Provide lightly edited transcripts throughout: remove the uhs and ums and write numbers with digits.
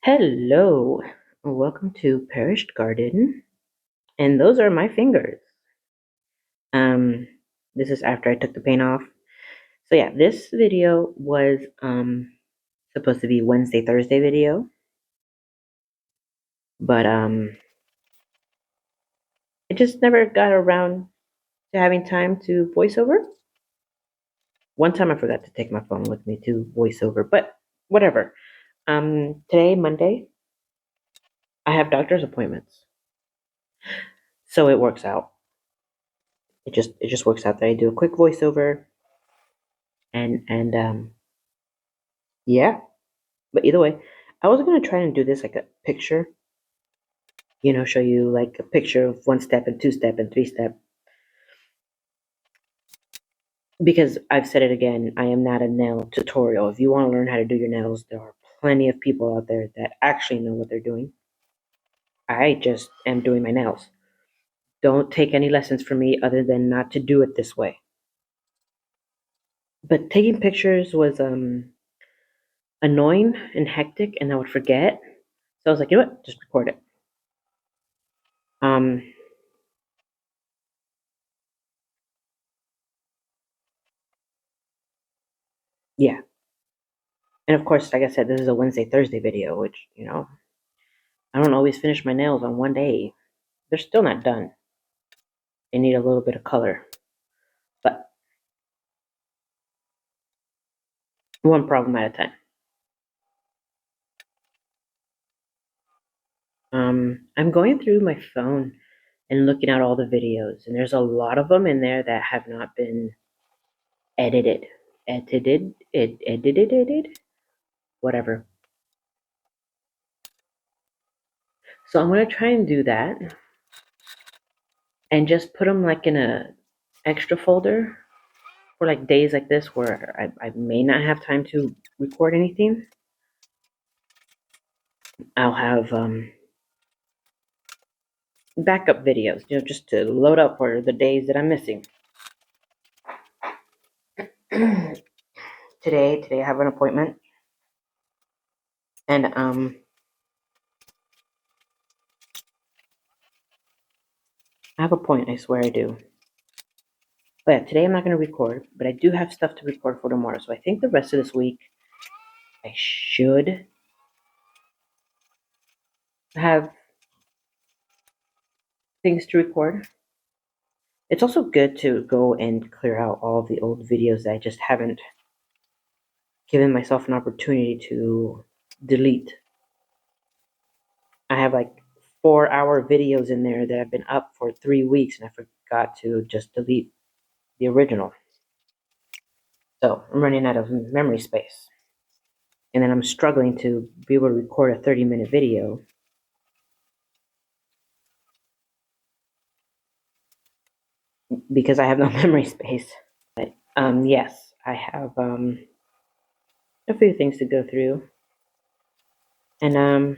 Hello, welcome to Perished Garden, and those are my fingers. Um, this is after I took the paint off. So yeah, this video was supposed to be Wednesday, Thursday video, but I just never got around to having time to voiceover. One time I forgot to take my phone with me to voiceover, but whatever. Today, Monday, I have doctor's appointments, so it works out. It just works out that I do a quick voiceover and yeah. But either way, I was gonna try and do this like a picture, show you like a picture of one step and two step and three step. Because I've said it again, I am not a nail tutorial. If you want to learn how to do your nails, there are plenty of people out there that actually know what they're doing. I just am doing my nails. Don't take any lessons from me other than not to do it this way. But taking pictures was annoying and hectic, and I would forget. So I was like, you know what? Just record it. Um, yeah. And of course, like I said, this is a Wednesday, Thursday video, which, I don't always finish my nails on one day. They're still not done. They need a little bit of color. But one problem at a time. I'm going through my phone and looking at all the videos, and there's a lot of them in there that have not been edited. Edited, whatever. So I'm gonna try and do that and just put them like in a extra folder for like days like this where I may not have time to record anything. I'll have backup videos, just to load up for the days that I'm missing. Today I have an appointment, and I have a point. I swear I do. But yeah, today I'm not going to record, but I do have stuff to record for tomorrow. So I think the rest of this week I should have things to record. It's also good to go and clear out all of the old videos that I just haven't given myself an opportunity to delete. I have like 4-hour videos in there that have been up for 3 weeks, and I forgot to just delete the original. So I'm running out of memory space. And then I'm struggling to be able to record a 30-minute video because I have no memory space. But yes, I have a few things to go through. And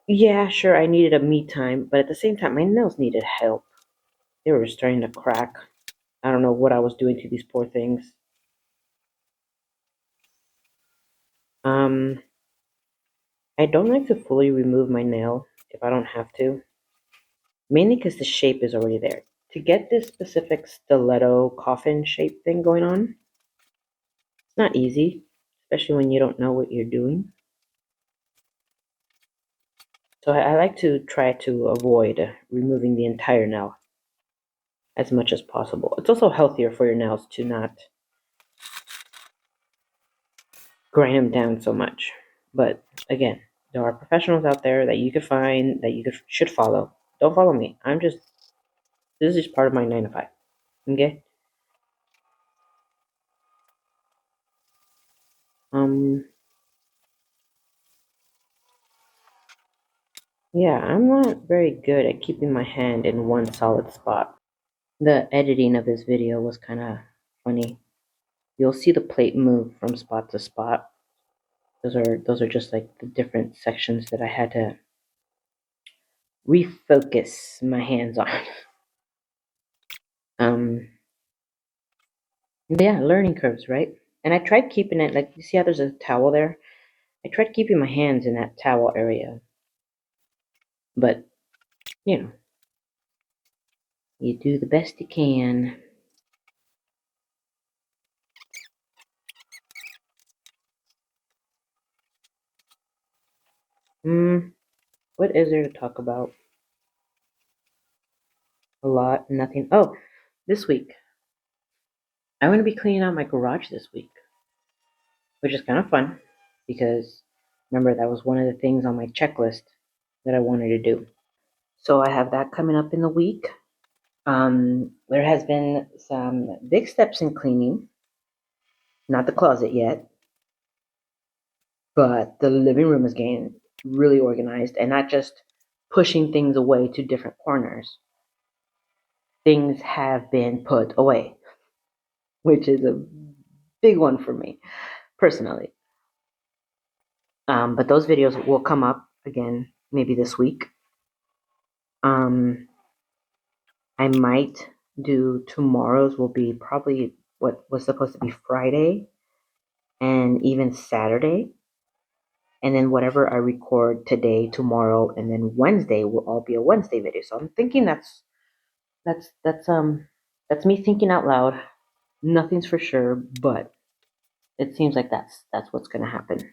yeah, sure, I needed a me time, but at the same time, my nails needed help. They were starting to crack. I don't know what I was doing to these poor things. Um, I don't like to fully remove my nail if I don't have to, mainly because the shape is already there. To get this specific stiletto coffin shape thing going on, it's not easy, especially when you don't know what you're doing. So I like to try to avoid removing the entire nail as much as possible. It's also healthier for your nails to not grind them down so much. But again, there are professionals out there that you could find that should follow. Don't follow me. This is just part of my 9 to 5. Okay? Um, yeah, I'm not very good at keeping my hand in one solid spot. The editing of this video was kind of funny. You'll see the plate move from spot to spot. Those are just like the different sections that I had to refocus my hands on. Um, yeah, learning curves, right? And I tried keeping it, like, you see how there's a towel there? I tried keeping my hands in that towel area. But, you know, you do the best you can. What is there to talk about? A lot, nothing. Oh, this week. I'm going to be cleaning out my garage this week, which is kind of fun because remember, that was one of the things on my checklist that I wanted to do. So I have that coming up in the week. There has been some big steps in cleaning, not the closet yet, but the living room is getting really organized and not just pushing things away to different corners. Things have been put away, which is a big one for me personally. But those videos will come up again maybe this week. Um, I might do tomorrow's will be probably what was supposed to be Friday and even Saturday. And then whatever I record today, tomorrow, and then Wednesday will all be a Wednesday video. So I'm thinking that's that's me thinking out loud. Nothing's for sure, but it seems like that's what's gonna happen.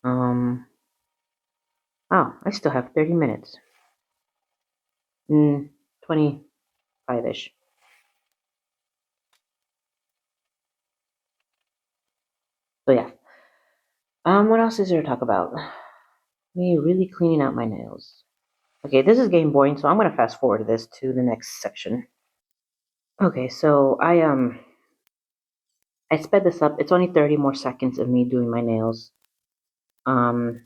Um oh, I still have 30 minutes. 25-ish. So yeah. What else is there to talk about? Me really cleaning out my nails. Okay, this is getting boring, so I'm gonna fast forward this to the next section. Okay, so I sped this up. It's only 30 more seconds of me doing my nails. Um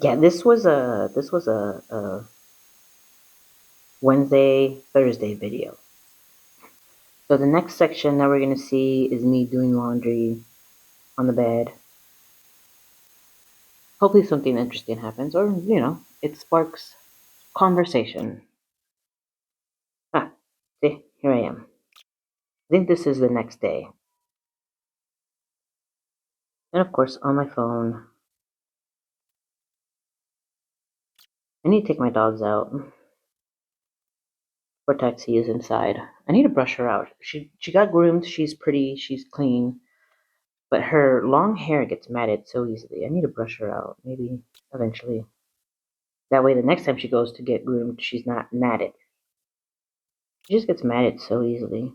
yeah, this was a Wednesday, Thursday video. So the next section that we're gonna see is me doing laundry on the bed. Hopefully something interesting happens, or it sparks conversation. Ah, see, here I am. I think this is the next day. And of course, on my phone, I need to take my dogs out. For Taxi is inside. I need to brush her out. She got groomed. She's pretty. She's clean. But her long hair gets matted so easily. I need to brush her out. Maybe eventually. That way, the next time she goes to get groomed, she's not matted. She just gets matted so easily.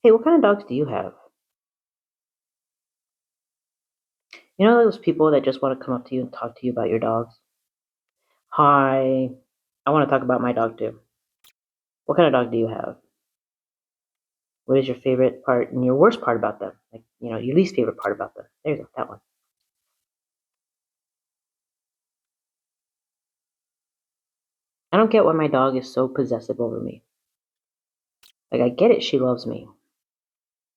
Hey, what kind of dogs do you have? You know those people that just want to come up to you and talk to you about your dogs? Hi. I want to talk about my dog too. What kind of dog do you have? What is your favorite part and your worst part about them? Like, your least favorite part about them. There you go, that one. I don't get why my dog is so possessive over me. Like, I get it, she loves me,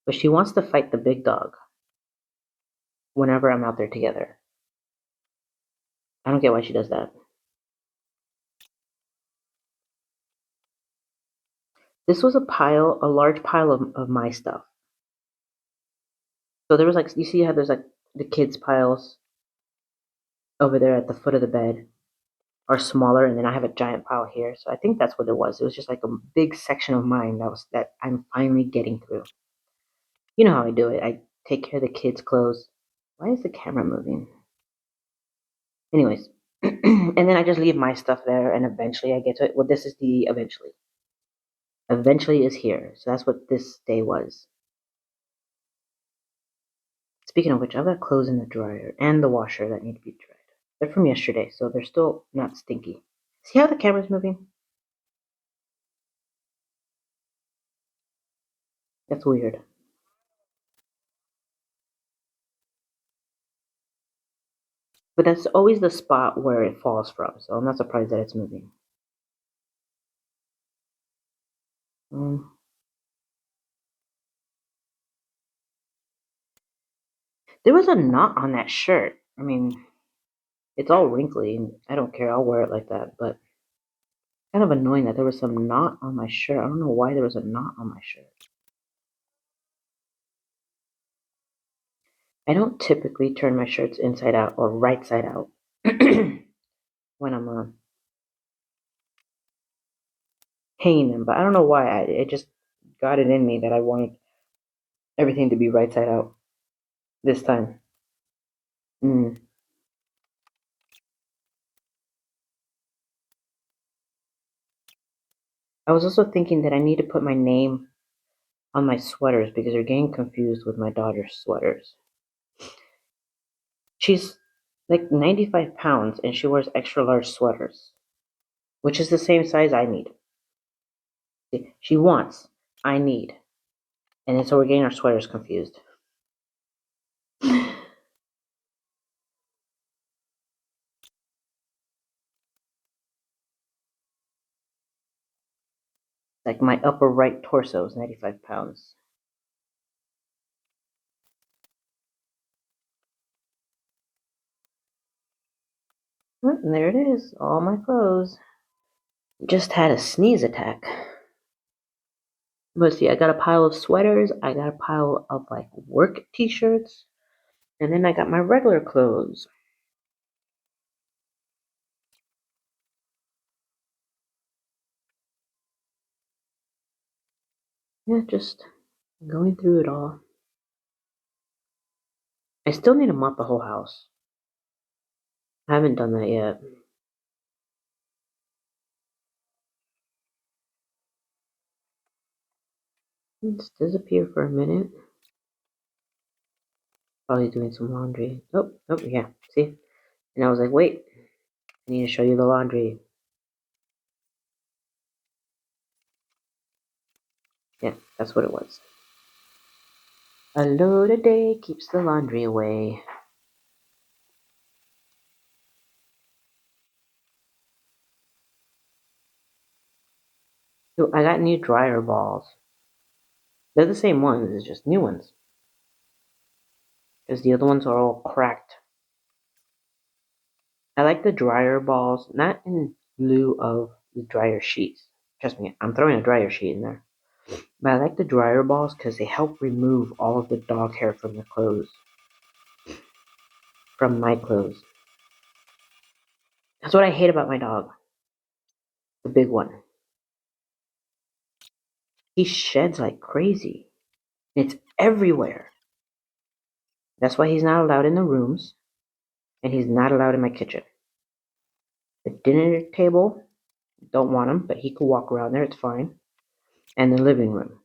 but she wants to fight the big dog whenever I'm out there together. I don't get why she does that. This was a large pile of my stuff. So there was like, you see how there's like the kids' piles over there at the foot of the bed are smaller, and then I have a giant pile here. So I think that's what it was. It was just like a big section of mine that I'm finally getting through. You know how I do it. I take care of the kids' clothes. Why is the camera moving? Anyways, and then I just leave my stuff there, and eventually I get to it. Well, this is the eventually. Eventually is here, so that's what this day was. Speaking of which, I've got clothes in the dryer and the washer that need to be dried. They're from yesterday, so they're still not stinky. See how the camera's moving? That's weird. But that's always the spot where it falls from, so I'm not surprised that it's moving. Mm. There was a knot on that shirt. I mean, it's all wrinkly, and I don't care. I'll wear it like that. But Kind of annoying that there was some knot on my shirt. I don't know why there was a knot on my shirt. I don't typically turn my shirts inside out or right side out when I'm hanging them, but I don't know why. It just got it in me that I wanted everything to be right side out this time. Mm. I was also thinking that I need to put my name on my sweaters because they're getting confused with my daughter's sweaters. She's like 95 pounds and she wears extra large sweaters, which is the same size I need. She wants, I need. And then so we're getting our sweaters confused. Like my upper right torso is 95 pounds. And there it is, all my clothes. Just had a sneeze attack. But see, I got a pile of sweaters, I got a pile of like work t-shirts, and then I got my regular clothes. Yeah, just going through it all. I still need to mop the whole house. I haven't done that yet. Let's disappear for a minute. Probably doing some laundry. Oh, yeah. See? And I was like, wait, I need to show you the laundry. Yeah, that's what it was. A load a day keeps the laundry away. So I got new dryer balls. They're the same ones, it's just new ones. Because the other ones are all cracked. I like the dryer balls, not in lieu of the dryer sheets. Trust me, I'm throwing a dryer sheet in there. But I like the dryer balls because they help remove all of the dog hair from the clothes. From my clothes. That's what I hate about my dog. The big one. He sheds like crazy. It's everywhere. That's why he's not allowed in the rooms. And he's not allowed in my kitchen. The dinner table, don't want him, but he could walk around there, it's fine. And the living room.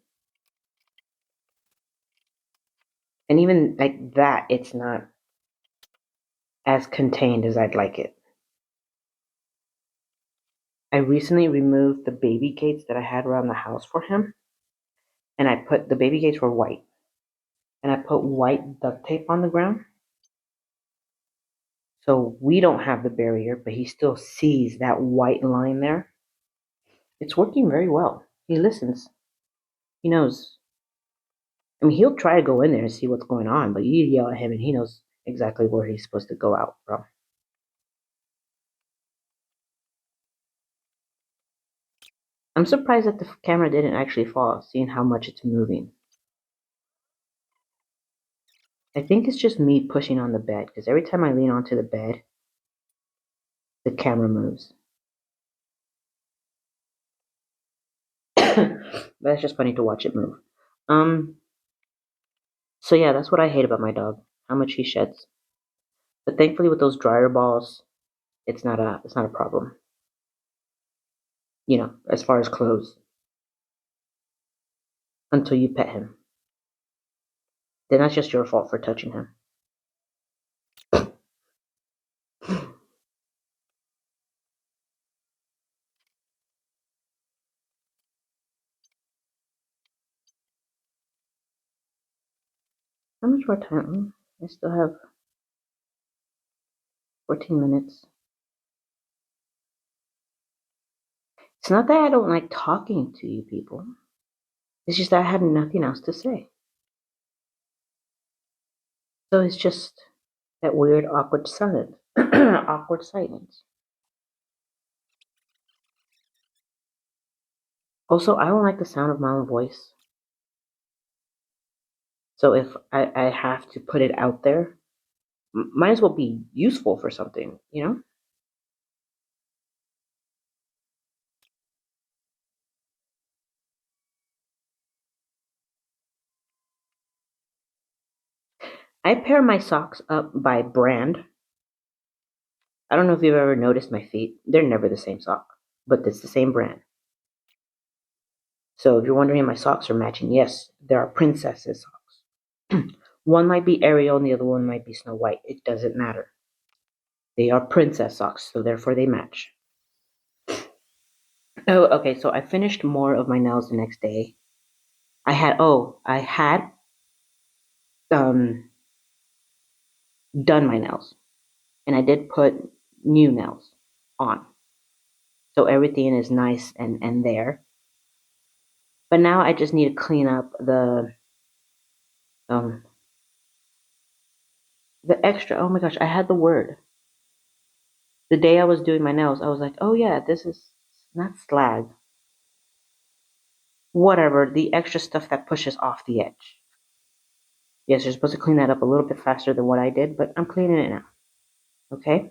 And even like that, it's not as contained as I'd like it. I recently removed the baby gates that I had around the house for him. And I put the baby gates were white. And I put white duct tape on the ground. So we don't have the barrier, but he still sees that white line there. It's working very well. He listens. He knows. I mean, he'll try to go in there and see what's going on, but you yell at him and he knows exactly where he's supposed to go out from. I'm surprised that the camera didn't actually fall, seeing how much it's moving. I think it's just me pushing on the bed, because every time I lean onto the bed, the camera moves. But it's just funny to watch it move. So yeah, that's what I hate about my dog, how much he sheds. But thankfully with those dryer balls, it's not a problem. As far as clothes. Until you pet him. Then that's just your fault for touching him. How much more time? I still have 14 minutes. It's not that I don't like talking to you people. It's just that I have nothing else to say. So it's just that weird awkward silence. Awkward silence. Also, I don't like the sound of my own voice. So if I have to put it out there, might as well be useful for something, you know? I pair my socks up by brand. I don't know if you've ever noticed my feet. They're never the same sock, but it's the same brand. So if you're wondering if my socks are matching, yes, there are princesses socks. One might be Ariel and the other one might be Snow White. It doesn't matter. They are princess socks, so therefore they match. Oh, okay, so I finished more of my nails the next day. I had um done my nails and I did put new nails on. So everything is nice and there. But now I just need to clean up um the extra. Oh my gosh, I had the word. The day I was doing my nails, I was like, "Oh yeah, this is not slag. Whatever, the extra stuff that pushes off the edge." Yes, you're supposed to clean that up a little bit faster than what I did, but I'm cleaning it now. Okay?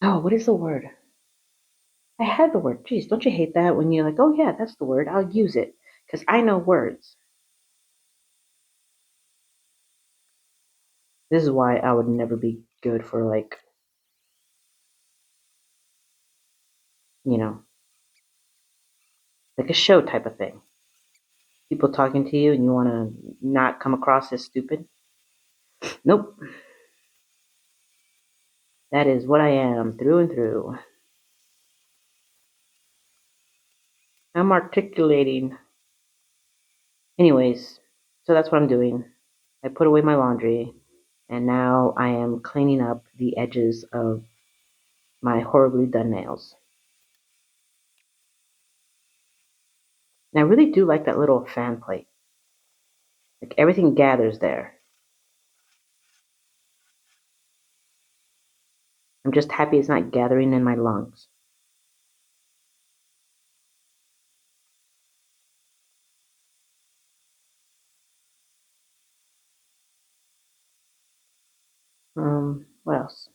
Oh, what is the word? I had the word. Jeez, don't you hate that when you're like, "Oh yeah, that's the word. I'll use it." Because I know words. This is why I would never be good for, like, you know, like a show type of thing. People talking to you and you want to not come across as stupid. Nope. That is what I am through and through. I'm articulating. Anyways, so that's what I'm doing. I put away my laundry and now I am cleaning up the edges of my horribly done nails. And I really do like that little fan plate. Like everything gathers there. I'm just happy it's not gathering in my lungs. What else?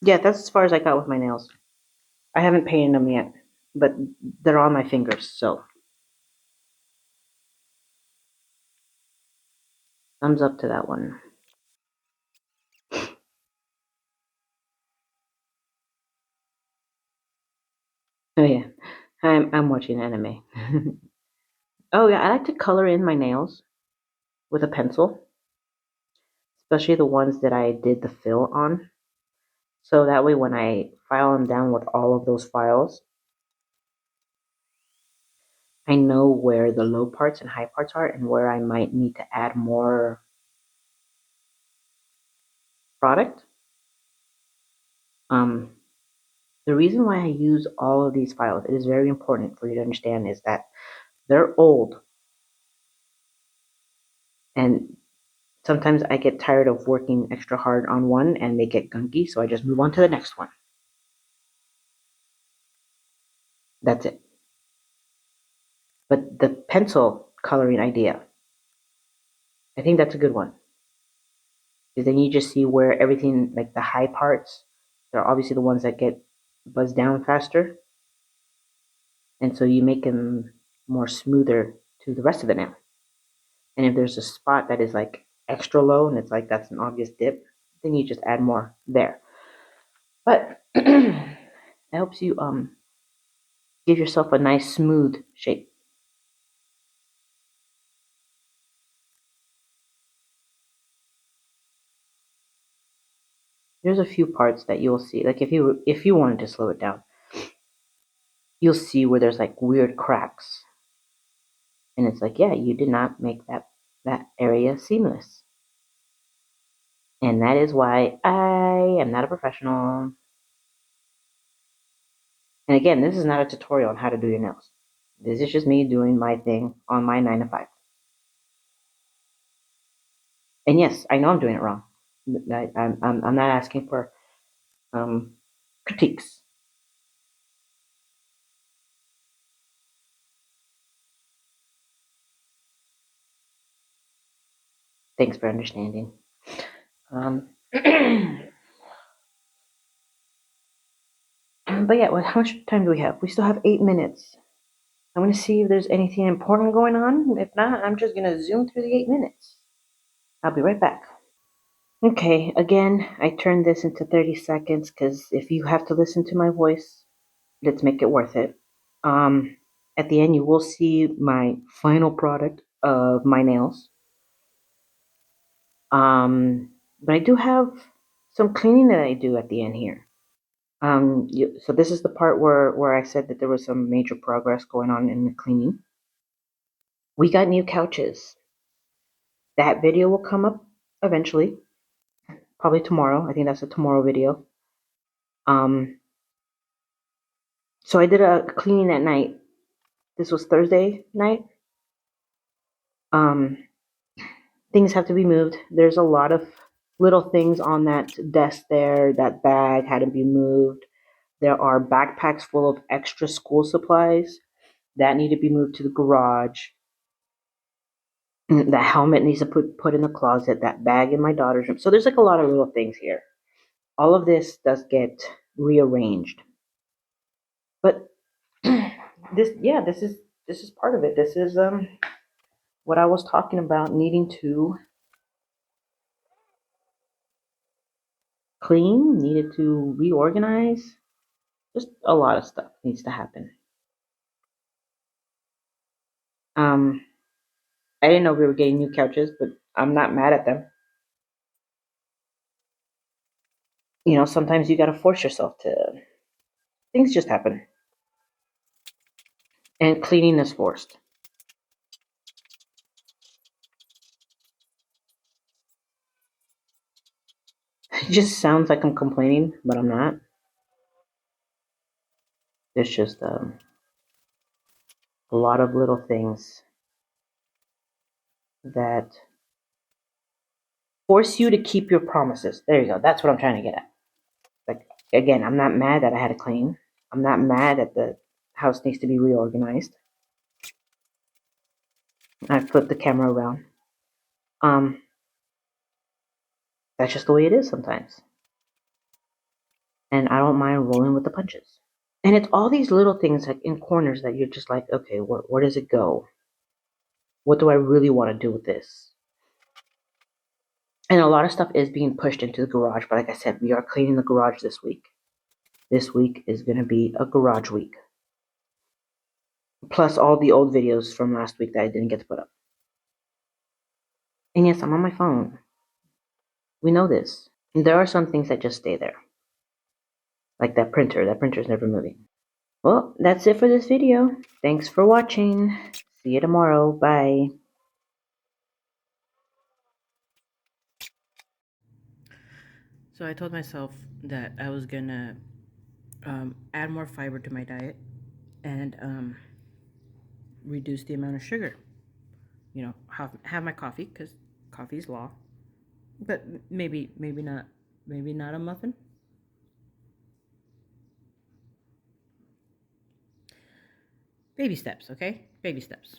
Yeah, that's as far as I got with my nails. I haven't painted them yet, but they're on my fingers, so thumbs up to that one. Oh yeah, I'm watching anime. Oh yeah, I like to color in my nails with a pencil, especially the ones that I did the fill on. So that way, when I file them down with all of those files, I know where the low parts and high parts are and where I might need to add more product. Um, the reason why I use all of these files, it is very important for you to understand, is that they're old and sometimes I get tired of working extra hard on one and they get gunky, so I just move on to the next one. That's it. But the pencil coloring idea, I think that's a good one. Because then you just see where everything, like the high parts, they're obviously the ones that get buzzed down faster. And so you make them more smoother to the rest of the nail. And if there's a spot that is like extra low and it's like that's an obvious dip, then you just add more there. But it helps you give yourself a nice smooth shape. There's a few parts that you'll see. Like if you wanted to slow it down, you'll see where there's like weird cracks. And it's like, yeah, you did not make that area seamless. And that is why I am not a professional. And again, this is not a tutorial on how to do your nails. This is just me doing my thing on my 9 to 5. And yes, I know I'm doing it wrong. I'm not asking for um critiques. Thanks for understanding. But yeah, how much time do we have? We still have 8 minutes. I'm going to see if there's anything important going on. If not, I'm just going to zoom through the 8 minutes. I'll be right back. Okay, again, I turned this into 30 seconds because if you have to listen to my voice, let's make it worth it. At the end, you will see my final product of my nails. But I do have some cleaning that I do at the end here. So this is the part where I said that there was some major progress going on in the cleaning. We got new couches. That video will come up eventually, probably tomorrow. I think that's a tomorrow video. So I did a cleaning at night. This was Thursday night. Things have to be moved. There's a lot of little things on that desk there. That bag had to be moved. There are backpacks full of extra school supplies that need to be moved to the garage. That helmet needs to put in the closet. That bag in my daughter's room. So there's like a lot of little things here. All of this does get rearranged. But this is part of it. This is what I was talking about, needing to clean, needed to reorganize. Just a lot of stuff needs to happen. I didn't know we were getting new couches, but I'm not mad at them. You know, sometimes you got to force yourself to. Things just happen, and cleaning is forced. It just sounds like I'm complaining, but I'm not. It's just a lot of little things that force you to keep your promises. There you go. That's what I'm trying to get at. Like, again, I'm not mad that I had to clean. I'm not mad that the house needs to be reorganized. I flipped the camera around. That's just the way it is sometimes. And I don't mind rolling with the punches. And it's all these little things like in corners that you're just like, okay, where does it go? What do I really want to do with this? And a lot of stuff is being pushed into the garage. But like I said, we are cleaning the garage this week. This week is going to be a garage week. Plus all the old videos from last week that I didn't get to put up. And yes, I'm on my phone. We know this. And there are some things that just stay there. Like that printer. That printer is never moving. Well, that's it for this video. Thanks for watching. See you tomorrow. Bye. So I told myself that I was gonna add more fiber to my diet and reduce the amount of sugar. You know, have my coffee because coffee's law. But maybe not a muffin. Baby steps, okay? Baby steps.